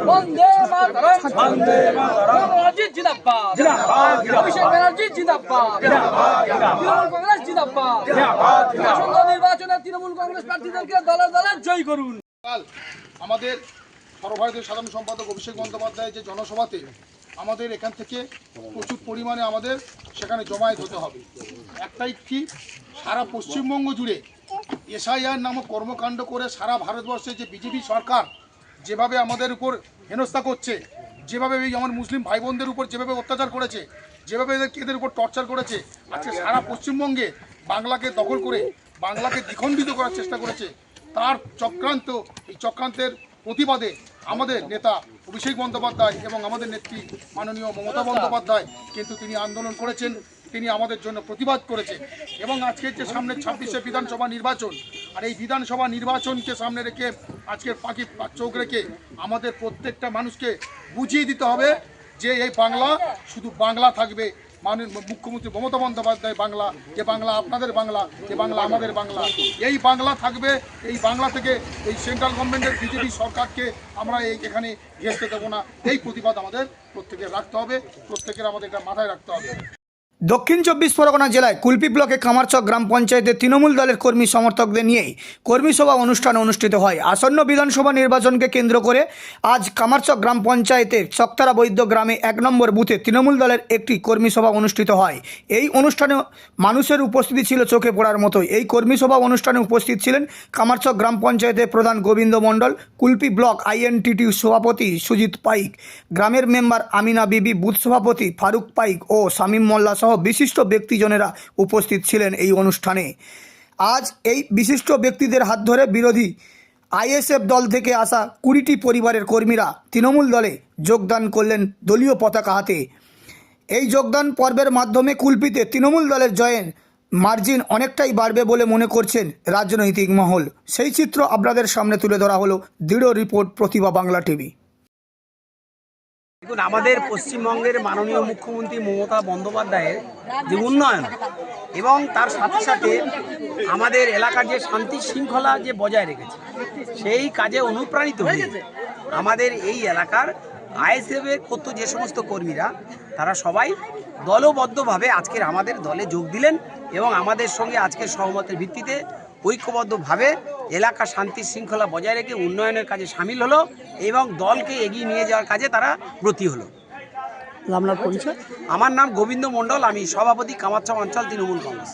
বন্দে মাতরম, বন্দে মাতরম, অজিত জিন্দাবাদ, জিন্দাবাদ, অভিষেক ব্যানার্জি জিন্দাবাদ, জিন্দাবাদ, তৃণমূল কংগ্রেস জিন্দাবাদ, জিন্দাবাদ, আসন্ন নির্বাচনে তৃণমূল কংগ্রেস প্রার্থীদেরকে দলে দলে জয় করুন। আমাদের সর্বভারতীয় সাধারণ সম্পাদক অভিষেক বন্দ্যোপাধ্যায় যে জনসভাতে আমাদের এখান থেকে প্রচুর পরিমাণে আমাদের সেখানে জমায়েত হতে হবে। একটাই কি, সারা পশ্চিমবঙ্গ জুড়ে এসআইআর নামক কর্মকাণ্ড করে সারা ভারতবর্ষে যে বিজেপি সরকার যেভাবে আমাদের উপর হেনস্থা করছে, যেভাবে এই আমার মুসলিম ভাই বোনদের উপর যেভাবে অত্যাচার করেছে, যেভাবে এদের উপর টর্চার করেছে, আজকে সারা পশ্চিমবঙ্গে বাংলাকে দখল করে বাংলাকে দ্বিখণ্ডিত করার চেষ্টা করেছে, তার চক্রান্ত, এই চক্রান্তের প্রতিবাদে আমাদের নেতা অভিষেক বন্দ্যোপাধ্যায় এবং আমাদের নেত্রী মাননীয় মমতা বন্দ্যোপাধ্যায় কিন্তু তিনি আন্দোলন করেছেন, তিনি আমাদের জন্য প্রতিবাদ করেছেন। এবং আজকের যে সামনে 26শে বিধানসভা নির্বাচন, আর এই বিধানসভা নির্বাচনকে সামনে রেখে আজকের পাখি চোখ রেখে আমাদের প্রত্যেকটা মানুষকে বুঝিয়ে দিতে হবে যে এই বাংলা শুধু বাংলা থাকবে, মুখ্যমন্ত্রী মমতা বন্দ্যোপাধ্যায় বাংলা, যে বাংলা আপনাদের বাংলা, যে বাংলা আমাদের বাংলা, এই বাংলা থাকবে। এই বাংলা থেকে এই সেন্ট্রাল গভর্নমেন্টের বিজেপি সরকারকে আমরা এখানে ঘেঁষতে দেবো না। এই প্রতিবাদ আমাদের প্রত্যেকের রাখতে হবে, প্রত্যেকের আমাদের এটা মাথায় রাখতে হবে। দক্ষিণ 24 পরগনা জেলায় কুলপি ব্লকে কামারচক গ্রাম পঞ্চায়েতে তৃণমূল দলের কর্মী সমর্থকদের নিয়েই কর্মী সভা অনুষ্ঠান অনুষ্ঠিত হয়। আসন্ন বিধানসভা নির্বাচনকে কেন্দ্র করে আজ কামারচক গ্রাম পঞ্চায়েতের চকতারা বৈদ্য গ্রামে 1 নম্বর বুথে তৃণমূল দলের একটি কর্মী সভা অনুষ্ঠিত হয়। এই অনুষ্ঠানে মানুষের উপস্থিতি ছিল চোখে পড়ার মতোই। এই কর্মী সভা অনুষ্ঠানে উপস্থিত ছিলেন কামারচক গ্রাম পঞ্চায়েতের প্রধান গোবিন্দ মণ্ডল, কুলপি ব্লক INTT সভাপতি সুজিত পাইক, গ্রামের মেম্বার আমিনা বিবি, বুথ সভাপতি ফারুক পাইক ও শামীম মোল্লা সহ বিশিষ্ট ব্যক্তিজনেরা উপস্থিত ছিলেন এই অনুষ্ঠানে। আজ এই বিশিষ্ট ব্যক্তিদের হাত ধরে বিরোধী ISF দল থেকে আসা 20টি পরিবারের কর্মীরা তৃণমূল দলে যোগদান করলেন দলীয় পতাকা হাতে। এই যোগদান পর্বের মাধ্যমে কুলপিতে তৃণমূল দলের জয়ের মার্জিন অনেকটাই বাড়বে বলে মনে করছেন রাজনৈতিক মহল। সেই চিত্র আপনাদের সামনে তুলে ধরা হলো। দৃঢ় রিপোর্ট, প্রতিভা বাংলা টিভি। দেখুন, আমাদের পশ্চিমবঙ্গের মাননীয় মুখ্যমন্ত্রী মমতা বন্দ্যোপাধ্যায়ের যে উন্নয়ন এবং তার সাথে সাথে আমাদের এলাকার যে শান্তি শৃঙ্খলা যে বজায় রেখেছে, সেই কাজে অনুপ্রাণিত হয়ে আমাদের এই এলাকার ISF-এর কত যে সমস্ত কর্মীরা তারা সবাই দলবদ্ধভাবে আজকের আমাদের দলে যোগ দিলেন এবং আমাদের সঙ্গে আজকের সহমতের ভিত্তিতে ঐক্যবদ্ধভাবে এলাকা শান্তি শৃঙ্খলা বজায় রেখে উন্নয়নের কাজে সামিল হলো এবং দলকে এগিয়ে নিয়ে যাওয়ার কাজে তারা ব্রতী হলো। আপনার পরিচয়? আমার নাম গোবিন্দ মণ্ডল, আমি সভাপতি কামারচক অঞ্চল তৃণমূল কংগ্রেস।